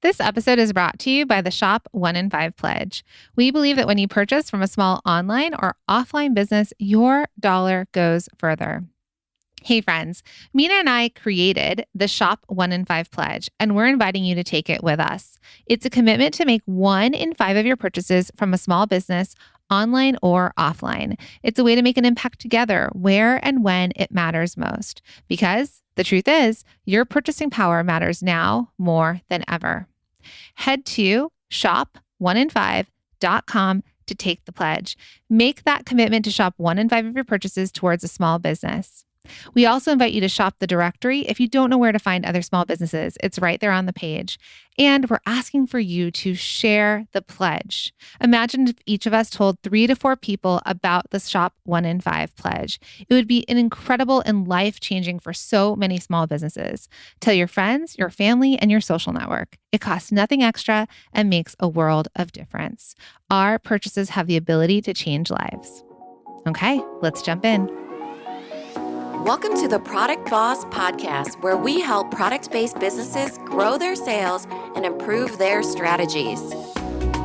This episode is brought to you by the Shop 1 in 5 Pledge. We believe that when you purchase from a small online or offline business, your dollar goes further. Hey friends, Mina and I created the Shop 1 in 5 Pledge, and we're inviting you to take it with us. It's a commitment to make 1 in 5 of your purchases from a small business, online or offline. It's a way to make an impact together where and when it matters most. Because the truth is, your purchasing power matters now more than ever. Head to shop1in5.com to take the pledge. Make that commitment to shop 1 in 5 of your purchases towards a small business. We also invite you to shop the directory if you don't know where to find other small businesses. It's right there on the page. And we're asking for you to share the pledge. Imagine if each of us told 3 to 4 people about the Shop 1 in 5 Pledge. It would be an incredible and life-changing for so many small businesses. Tell your friends, your family, and your social network. It costs nothing extra and makes a world of difference. Our purchases have the ability to change lives. Okay, let's jump in. Welcome to the Product Boss Podcast, where we help product-based businesses grow their sales and improve their strategies.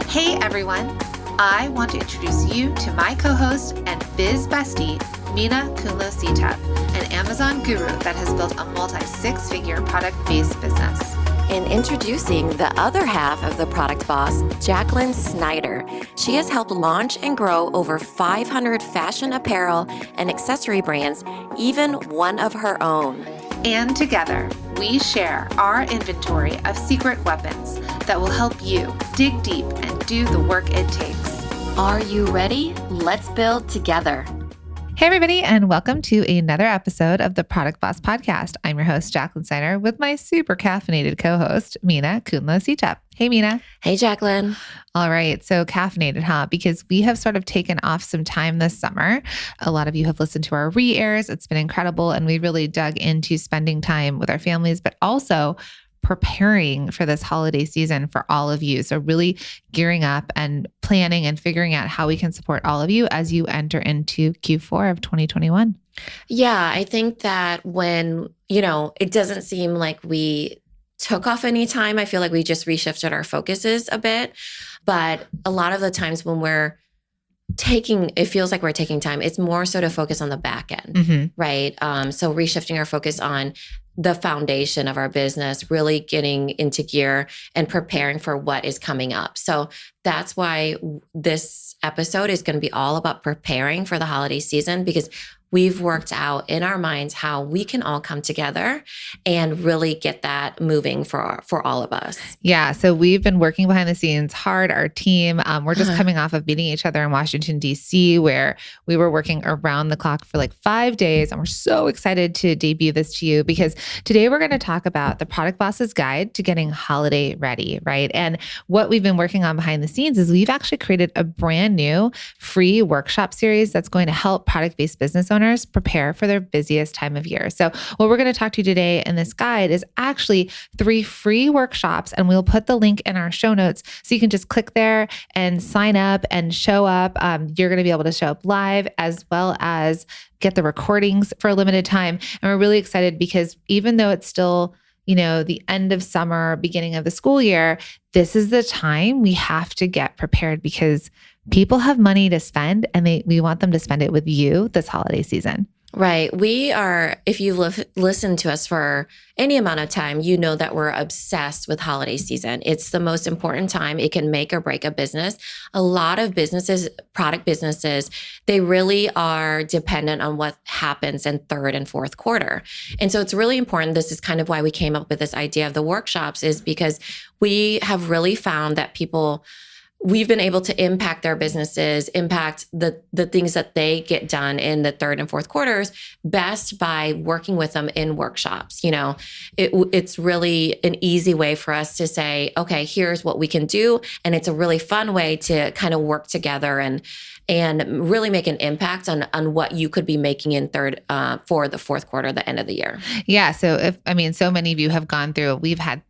Hey everyone, I want to introduce you to my co-host and biz bestie, Mina Kunlo-Sitep, an Amazon guru that has built a multi-6-figure product-based business. And introducing the other half of the Product Boss, Jacqueline Snyder. She has helped launch and grow over 500 fashion apparel and accessory brands, even one of her own. And together, we share our inventory of secret weapons that will help you dig deep and do the work it takes. Are you ready? Let's build together. Hey everybody, and welcome to another episode of the Product Boss Podcast. I'm your host, Jacqueline Snyder, with my super caffeinated co-host, Mina Kunlo-Sitep. Hey, Mina. Hey, Jacqueline. All right. So caffeinated, huh? Because we have sort of taken off some time this summer. A lot of you have listened to our re-airs. It's been incredible. And we really dug into spending time with our families, but also preparing for this holiday season for all of you. So really gearing up and planning and figuring out how we can support all of you as you enter into Q4 of 2021. Yeah, I think that when, it doesn't seem like we took off any time. I feel like we just reshifted our focuses a bit. But a lot of the times when it feels like we're taking time, it's more so to focus on the back end, right? So reshifting our focus on the foundation of our business, really getting into gear and preparing for what is coming up. So that's why this episode is going to be all about preparing for the holiday season, because we've worked out in our minds how we can all come together and really get that moving for all of us. Yeah. So we've been working behind the scenes hard, our team. We're just coming off of meeting each other in Washington, D.C., where we were working around the clock for like 5 days. And we're so excited to debut this to you, because today we're going to talk about the Product Boss's Guide to Getting Holiday Ready, right? And what we've been working on behind the scenes is we've actually created a brand new free workshop series that's going to help product-based business owners prepare for their busiest time of year. So what we're going to talk to you today in this guide is actually 3 free workshops, and we'll put the link in our show notes so you can just click there and sign up and show up. You're going to be able to show up live as well as get the recordings for a limited time. And we're really excited because even though it's still the end of summer, beginning of the school year, this is the time we have to get prepared, because people have money to spend and we want them to spend it with you this holiday season. Right. We are, if you've listened to us for any amount of time, you know that we're obsessed with holiday season. It's the most important time. It can make or break a business. A lot of businesses, product businesses, they really are dependent on what happens in third and fourth quarter. And so it's really important. This is kind of why we came up with this idea of the workshops, is because we have really found that we've been able to impact their businesses, impact the things that they get done in the third and fourth quarters best by working with them in workshops. It's really an easy way for us to say, okay, here's what we can do. And it's a really fun way to kind of work together and really make an impact on what you could be making in for the fourth quarter, the end of the year. Yeah. So so many of you have gone through, we've had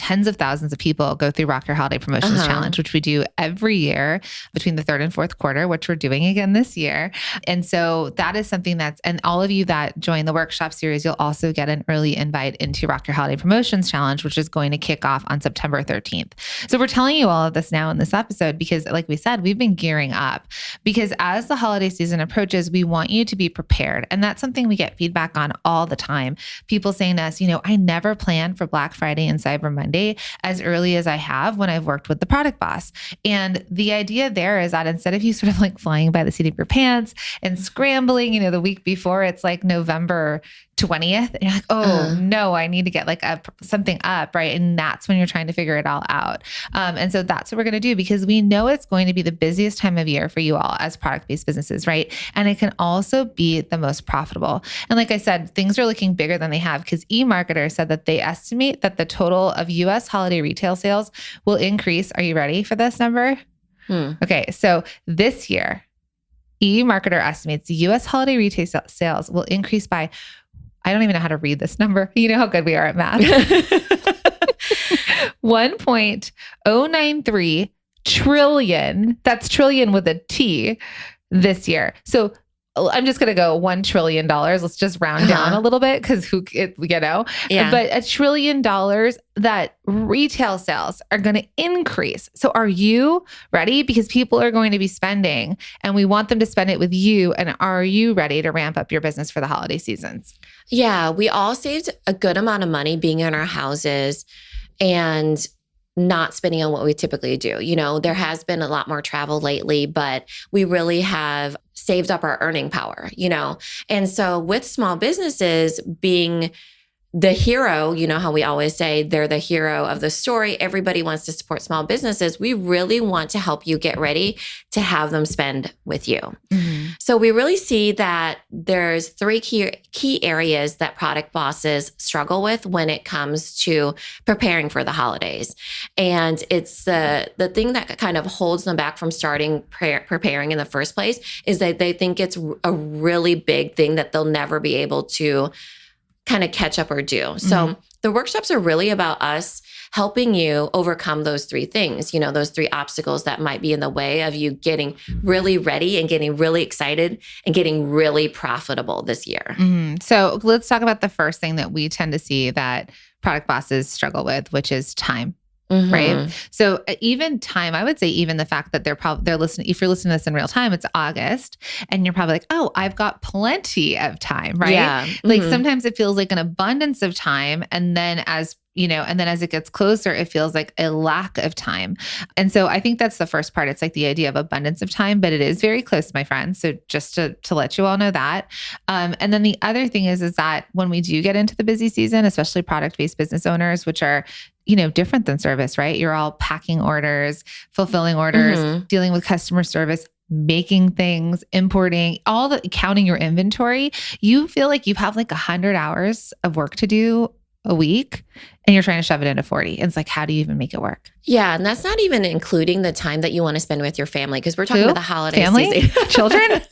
tens of thousands of people go through Rock Your Holiday Promotions Challenge, which we do every year between the third and fourth quarter, which we're doing again this year. And so that is something and all of you that join the workshop series, you'll also get an early invite into Rock Your Holiday Promotions Challenge, which is going to kick off on September 13th. So we're telling you all of this now in this episode because, like we said, we've been gearing up because as the holiday season approaches, we want you to be prepared. And that's something we get feedback on all the time. People saying to us, I never plan for Black Friday and Cyber Monday as early as I have when I've worked with the Product Boss. And the idea there is that instead of you sort of like flying by the seat of your pants and scrambling, the week before it's like November 20th, and you're like, oh no, I need to get like something up, right? And that's when you're trying to figure it all out. And so that's what we're going to do because we know it's going to be the busiest time of year for you all as product-based businesses, right? And it can also be the most profitable. And like I said, things are looking bigger than they have because eMarketer said that they estimate that the total of US holiday retail sales will increase. Are you ready for this number? Okay, so this year, eMarketer estimates the US holiday retail sales will increase by, I don't even know how to read this number. You know how good we are at math. 1.093 trillion. That's trillion with a T this year. So I'm just going to go $1 trillion. Let's just round down a little bit because but $1 trillion that retail sales are going to increase. So are you ready? Because people are going to be spending and we want them to spend it with you. And are you ready to ramp up your business for the holiday seasons? Yeah, we all saved a good amount of money being in our houses and not spending on what we typically do. There has been a lot more travel lately, but we really have saved up our earning power, And so with small businesses being the hero, how we always say they're the hero of the story. Everybody wants to support small businesses. We really want to help you get ready to have them spend with you. So we really see that there's three key areas that product bosses struggle with when it comes to preparing for the holidays. And it's the thing that kind of holds them back from starting preparing in the first place is that they think it's a really big thing that they'll never be able to kind of catch up or do. So the workshops are really about us helping you overcome those three things, those three obstacles that might be in the way of you getting really ready and getting really excited and getting really profitable this year. So let's talk about the first thing that we tend to see that product bosses struggle with, which is time. Right. So even time, I would say even the fact that they're listening, if you're listening to this in real time, it's August and you're probably like, oh, I've got plenty of time, right? Yeah. Like sometimes it feels like an abundance of time. And then as it gets closer, it feels like a lack of time. And so I think that's the first part. It's like the idea of abundance of time, but it is very close, my friends. So just to let you all know that. And then the other thing is that when we do get into the busy season, especially product-based business owners, which are different than service, right? You're all packing orders, fulfilling orders, dealing with customer service, making things, importing, counting your inventory. You feel like you have like 100 hours of work to do a week and you're trying to shove it into 40. And it's like, how do you even make it work? Yeah. And that's not even including the time that you want to spend with your family because we're talking about the holiday season. Children?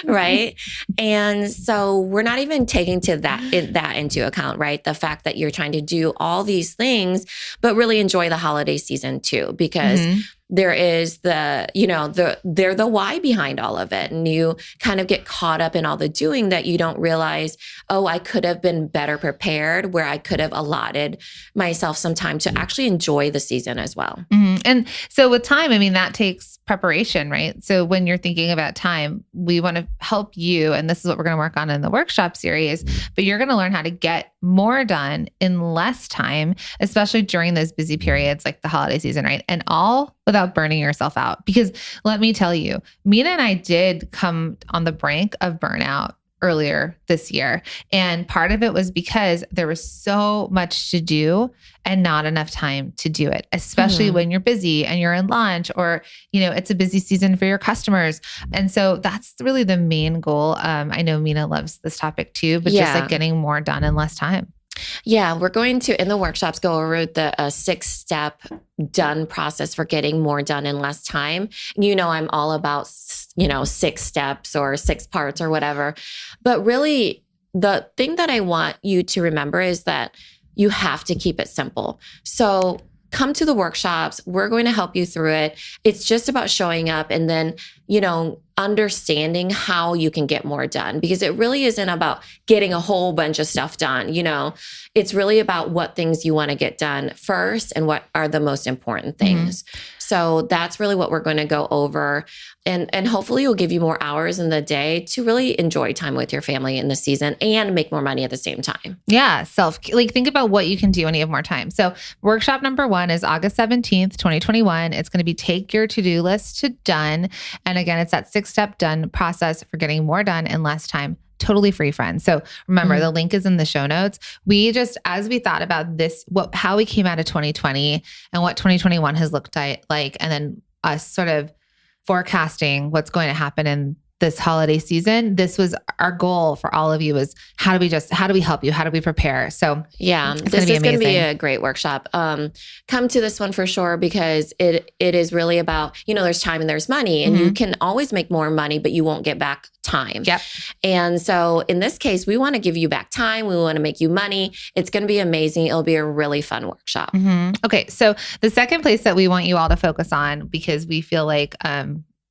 Right. And so we're not even taking that into account, right? The fact that you're trying to do all these things, but really enjoy the holiday season too, because there is they're the why behind all of it. And you kind of get caught up in all the doing that you don't realize, oh, I could have been better prepared where I could have allotted myself some time to actually enjoy the season as well. And so with time, that takes preparation, right? So when you're thinking about time, we want to help you. And this is what we're going to work on in the workshop series, but you're going to learn how to get more done in less time, especially during those busy periods like the holiday season, right? And all without burning yourself out. Because let me tell you, Mina and I did come on the brink of burnout earlier this year. And part of it was because there was so much to do and not enough time to do it, especially when you're busy and you're in lunch or, it's a busy season for your customers. And so that's really the main goal. I know Mina loves this topic too, but just like getting more done in less time. Yeah, we're going to, in the workshops, go over the 6-step done process for getting more done in less time. I'm all about, 6 steps or 6 parts or whatever. But really, the thing that I want you to remember is that you have to keep it simple. So come to the workshops. We're going to help you through it. It's just about showing up and then, understanding how you can get more done, because it really isn't about getting a whole bunch of stuff done. It's really about what things you want to get done first and what are the most important things. So that's really what we're going to go over. And hopefully it'll give you more hours in the day to really enjoy time with your family in the season and make more money at the same time. Yeah. Think about what you can do when you have more time. So workshop number 1 is August 17th, 2021. It's going to be take your to-do list to done. And again, it's that 6-step done process for getting more done in less time. Totally free, friends. So remember, the link is in the show notes. We just, as we thought about this, how we came out of 2020 and what 2021 has looked like, and then us sort of forecasting what's going to happen in this holiday season, this was our goal for all of you, is how do we help you? How do we prepare? So yeah, this is going to be a great workshop. Come to this one for sure, because it is really about, there's time and there's money, and you can always make more money, but you won't get back time. Yep. And so in this case, we want to give you back time. We want to make you money. It's going to be amazing. It'll be a really fun workshop. Okay. So the second place that we want you all to focus on, because we feel like,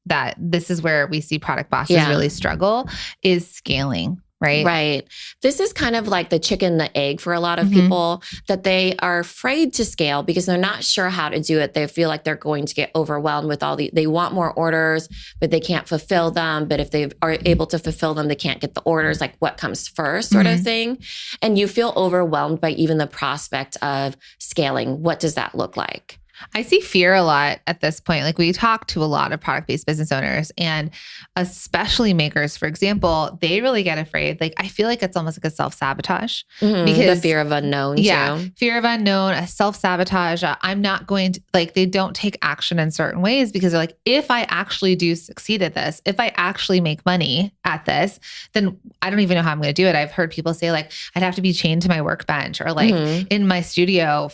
that this is where we see product bosses really struggle, is scaling, right? Right. This is kind of like the chicken and the egg for a lot of people, that they are afraid to scale because they're not sure how to do it. They feel like they're going to get overwhelmed with they want more orders, but they can't fulfill them. But if they are able to fulfill them, they can't get the orders, like what comes first sort of thing. And you feel overwhelmed by even the prospect of scaling. What does that look like? I see fear a lot at this point. Like, we talk to a lot of product-based business owners, and especially makers, for example, they really get afraid. Like, I feel like it's almost like a self-sabotage because the fear of unknown. Too. Fear of unknown, a self-sabotage. I'm not going to, they don't take action in certain ways because they're like, if I actually do succeed at this, if I actually make money at this, then I don't even know how I'm going to do it. I've heard people say I'd have to be chained to my workbench or in my studio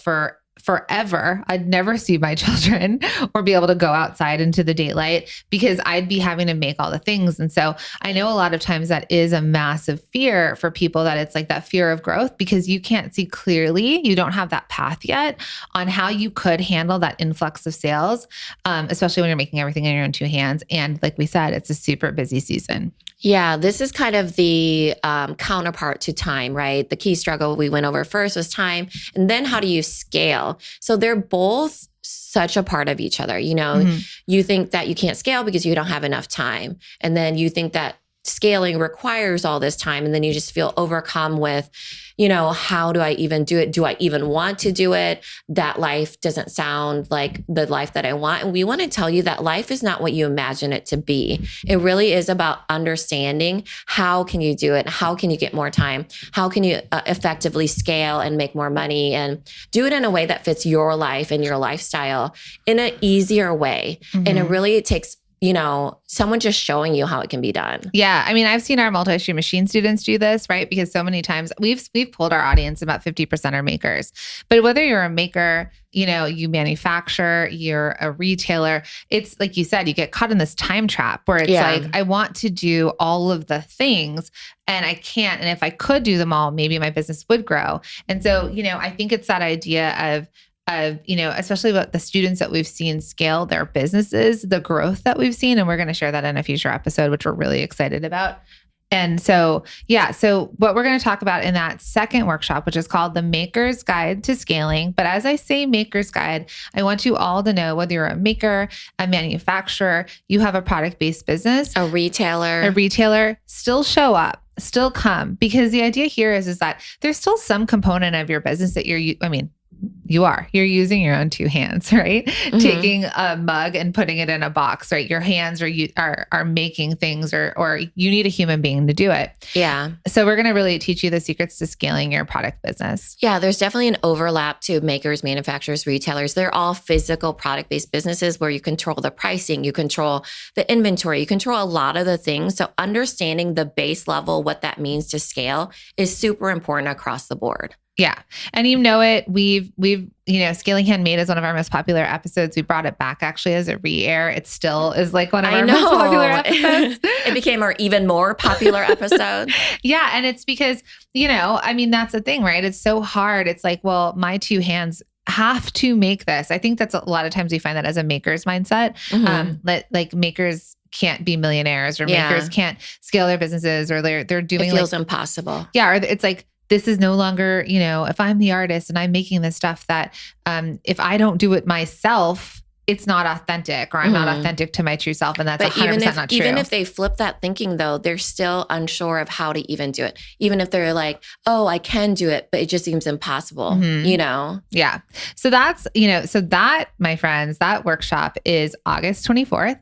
forever. I'd never see my children or be able to go outside into the daylight because I'd be having to make all the things. And so I know a lot of times that is a massive fear for people, that it's like that fear of growth because you can't see clearly. You don't have that path yet on how you could handle that influx of sales, especially when you're making everything in your own 2 hands. And like we said, it's a super busy season. Yeah, this is kind of the counterpart to time, right? The key struggle we went over first was time. And then how do you scale? So they're both such a part of each other. You think that you can't scale because you don't have enough time. And then you think that scaling requires all this time. And then you just feel overcome with, how do I even do it? Do I even want to do it? That life doesn't sound like the life that I want. And we want to tell you that life is not what you imagine it to be. It really is about understanding how can you do it? How can you get more time? How can you effectively scale and make more money and do it in a way that fits your life and your lifestyle in an easier way? And it really takes someone just showing you how it can be done. Yeah. I mean, I've seen our multi-stream machine students do this, right? Because so many times we've pulled our audience, about 50% are makers. But whether you're a maker, you manufacture, you're a retailer, it's like you said, you get caught in this time trap where it's like, I want to do all of the things and I can't. And if I could do them all, maybe my business would grow. And so, I think it's that idea of, especially about the students that we've seen scale their businesses, the growth that we've seen. And we're going to share that in a future episode, which we're really excited about. And so, so what we're going to talk about in that second workshop, which is called the Maker's Guide to Scaling. But as I say Maker's Guide, I want you all to know, whether you're a maker, a manufacturer, you have a product-based business, a retailer, still show up, still come. Because the idea here is that there's still some component of your business that you're using your own 2 hands, right? Taking a mug and putting it in a box, right? Your hands are making things, or you need a human being to do it. Yeah. So we're going to really teach you the secrets to scaling your product business. Yeah, there's definitely an overlap to makers, manufacturers, retailers. They're all physical product-based businesses where you control the pricing, you control the inventory, you control a lot of the things. So understanding the base level, what that means to scale, is super important across the board. Yeah. And you know it, we've, Scaling Handmade is one of our most popular episodes. We brought it back actually as a re-air. It still is like one of our most popular episodes. It became our even more popular episode. Yeah. And it's because, that's the thing, right? It's so hard. It's like, well, my two hands have to make this. I think that's a lot of times we find that as a maker's mindset. Like makers can't be millionaires or makers can't scale their businesses, or they're doing it feels impossible. Yeah. Or it's like, this is no longer, if I'm the artist and I'm making this stuff that if I don't do it myself, it's not authentic, or I'm not authentic to my true self. And that's 100% not true. Even if they flip that thinking though, they're still unsure of how to even do it. Even if they're like, oh, I can do it, but it just seems impossible, Yeah. So that's, that, my friends, that workshop is August 24th.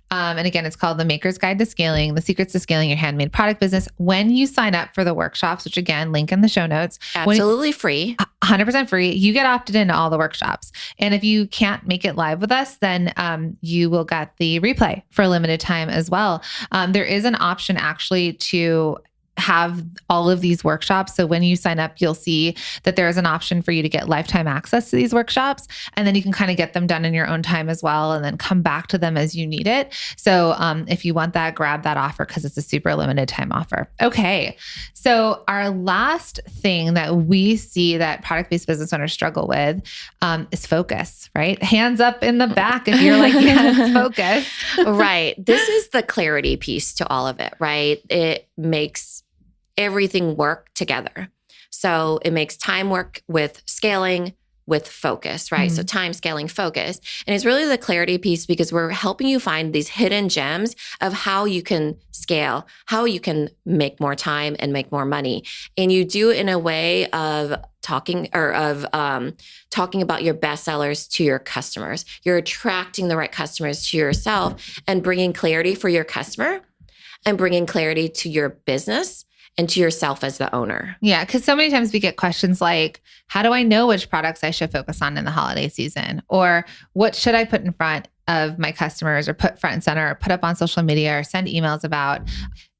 And again, it's called The Maker's Guide to Scaling, the Secrets to Scaling Your Handmade Product Business. When you sign up for the workshops, which again, link in the show notes. Absolutely free. 100% free. You get opted into all the workshops. And if you can't make it live with us, then you will get the replay for a limited time as well. There is an option actually to have all of these workshops. So when you sign up, you'll see that there is an option for you to get lifetime access to these workshops. And then you can kind of get them done in your own time as well, and then come back to them as you need it. So if you want that, grab that offer because it's a super limited time offer. Okay. So our last thing that we see that product-based business owners struggle with is focus, right? Hands up in the back if you're like, yes, focus. Right. This is the clarity piece to all of it, right? It makes everything work together. So it makes time work with scaling, with focus, right? So time, scaling, focus. And it's really the clarity piece, because we're helping you find these hidden gems of how you can scale, how you can make more time and make more money. And you do it in a way of talking about your best sellers to your customers. You're attracting the right customers to yourself and bringing clarity for your customer and bringing clarity to your business and to yourself as the owner. Yeah, because so many times we get questions like, how do I know which products I should focus on in the holiday season? Or what should I put in front of my customers, or put front and center, or put up on social media, or send emails about,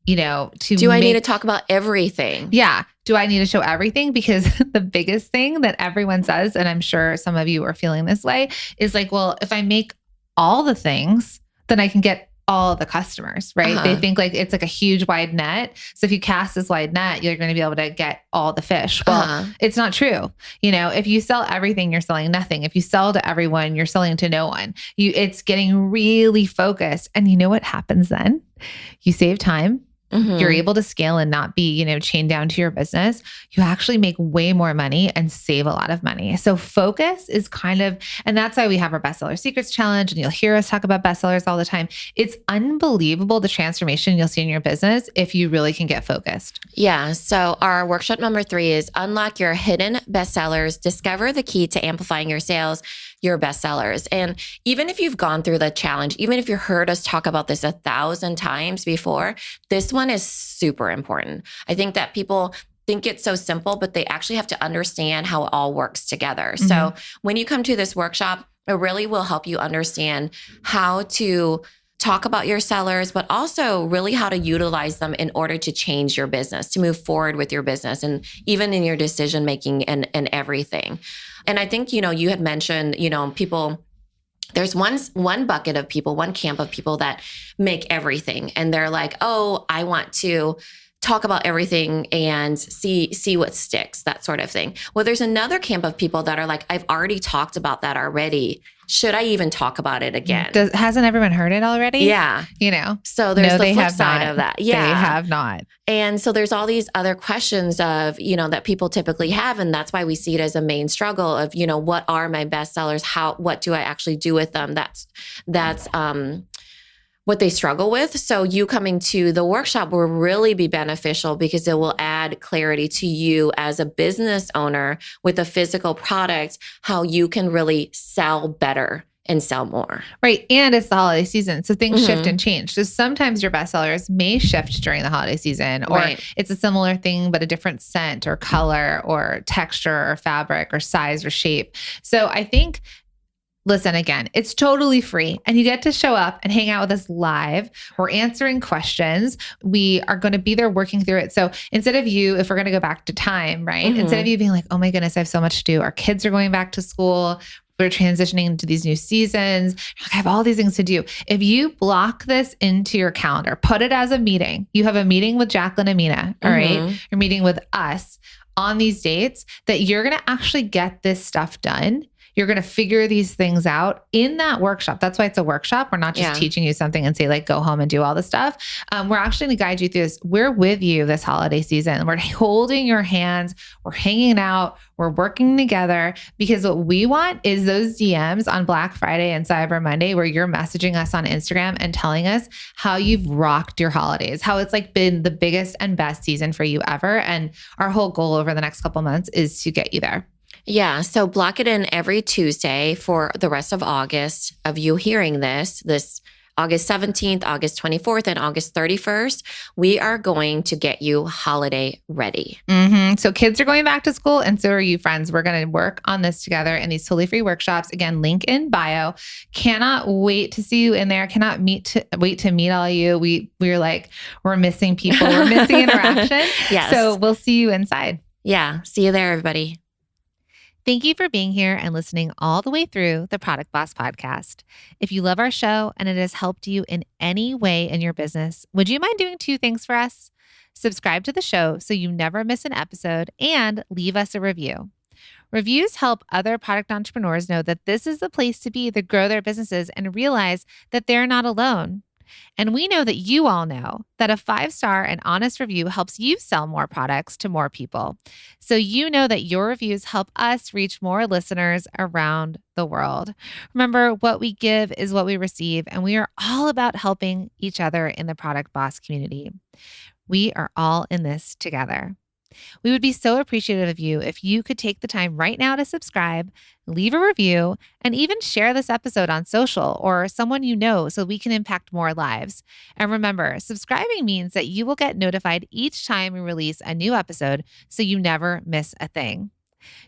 I need to talk about everything? Yeah. Do I need to show everything? Because the biggest thing that everyone says, and I'm sure some of you are feeling this way, is like, well, if I make all the things, then I can get all the customers, right? They think like it's like a huge wide net. So if you cast this wide net, you're going to be able to get all the fish. Well, it's not true. If you sell everything, you're selling nothing. If you sell to everyone, you're selling to no one. It's getting really focused. And you know what happens then? You save time. You're able to scale and not be, chained down to your business. You actually make way more money and save a lot of money. So focus is and that's why we have our Bestseller Secrets Challenge, and you'll hear us talk about bestsellers all the time. It's unbelievable the transformation you'll see in your business if you really can get focused. Yeah. So our workshop number 3 is Unlock Your Hidden Bestsellers, Discover the Key to Amplifying Your Sales, Your Bestsellers. And even if you've gone through the challenge, even if you heard us talk about this 1,000 times before, this one is super important. I think that people think it's so simple, but they actually have to understand how it all works together. So when you come to this workshop, it really will help you understand how to talk about your sellers, but also really how to utilize them in order to change your business, to move forward with your business, and even in your decision-making and everything. And I think, you had mentioned, people, there's one bucket of people, one camp of people that make everything. And they're like, oh, I want to talk about everything and see what sticks, that sort of thing. Well, there's another camp of people that are like, I've already talked about that already. Should I even talk about it again? Hasn't everyone heard it already? Yeah. So there's the flip side of that. Yeah. They have not. And so there's all these other questions of, that people typically have. And that's why we see it as a main struggle of, what are my best sellers? What do I actually do with them? That's what they struggle with. So you coming to the workshop will really be beneficial, because it will add clarity to you as a business owner with a physical product, how you can really sell better and sell more. Right. And it's the holiday season. So things shift and change. So sometimes your bestsellers may shift during the holiday season, or it's a similar thing, but a different scent or color or texture or fabric or size or shape. So I think Listen, again, it's totally free and you get to show up and hang out with us live. We're answering questions. We are going to be there working through it. So instead of you, if we're going to go back to time, right? Instead of you being like, oh my goodness, I have so much to do. Our kids are going back to school. We're transitioning into these new seasons. I have all these things to do. If you block this into your calendar, put it as a meeting. You have a meeting with Jacqueline and Mina, all right? You're meeting with us on these dates that you're going to actually get this stuff done. You're going to figure these things out in that workshop. That's why it's a workshop. We're not just teaching you something and say like, go home and do all the stuff. We're actually going to guide you through this. We're with you this holiday season. We're holding your hands. We're hanging out. We're working together because what we want is those DMs on Black Friday and Cyber Monday where you're messaging us on Instagram and telling us how you've rocked your holidays, how it's like been the biggest and best season for you ever. And our whole goal over the next couple months is to get you there. Yeah. So block it in every Tuesday for the rest of August of you hearing this August 17th, August 24th, and August 31st. We are going to get you holiday ready. So kids are going back to school and so are you, friends. We're going to work on this together in these totally free workshops. Again, link in bio. Cannot wait to see you in there. Cannot wait to meet all of you. We're like, we're missing people. We're missing interaction. Yes. So we'll see you inside. Yeah. See you there, everybody. Thank you for being here and listening all the way through the Product Boss podcast. If you love our show and it has helped you in any way in your business, would you mind doing 2 things for us? Subscribe to the show so you never miss an episode and leave us a review. Reviews help other product entrepreneurs know that this is the place to be to grow their businesses and realize that they're not alone. And we know that you all know that a 5-star and honest review helps you sell more products to more people. So you know that your reviews help us reach more listeners around the world. Remember, what we give is what we receive, and we are all about helping each other in the Product Boss community. We are all in this together. We would be so appreciative of you if you could take the time right now to subscribe, leave a review, and even share this episode on social or someone you know so we can impact more lives. And remember, subscribing means that you will get notified each time we release a new episode so you never miss a thing.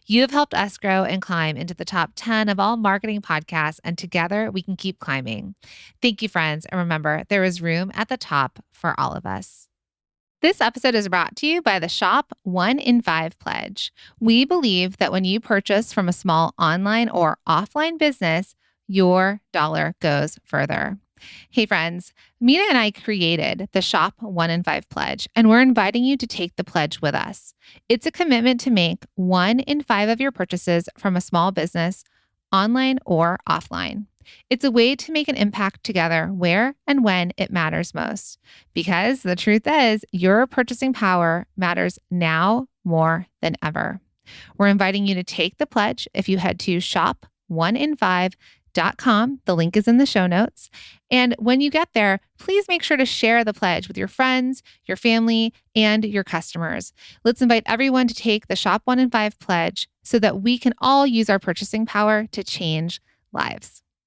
You have helped us grow and climb into the top 10 of all marketing podcasts, and together we can keep climbing. Thank you, friends. And remember, there is room at the top for all of us. This episode is brought to you by the Shop 1 in 5 Pledge. We believe that when you purchase from a small online or offline business, your dollar goes further. Hey friends, Mina and I created the Shop 1 in 5 Pledge, and we're inviting you to take the pledge with us. It's a commitment to make 1 in 5 of your purchases from a small business, online or offline. It's a way to make an impact together where and when it matters most. Because the truth is, your purchasing power matters now more than ever. We're inviting you to take the pledge if you head to shop1in5.com. The link is in the show notes. And when you get there, please make sure to share the pledge with your friends, your family, and your customers. Let's invite everyone to take the Shop 1 in 5 pledge so that we can all use our purchasing power to change lives.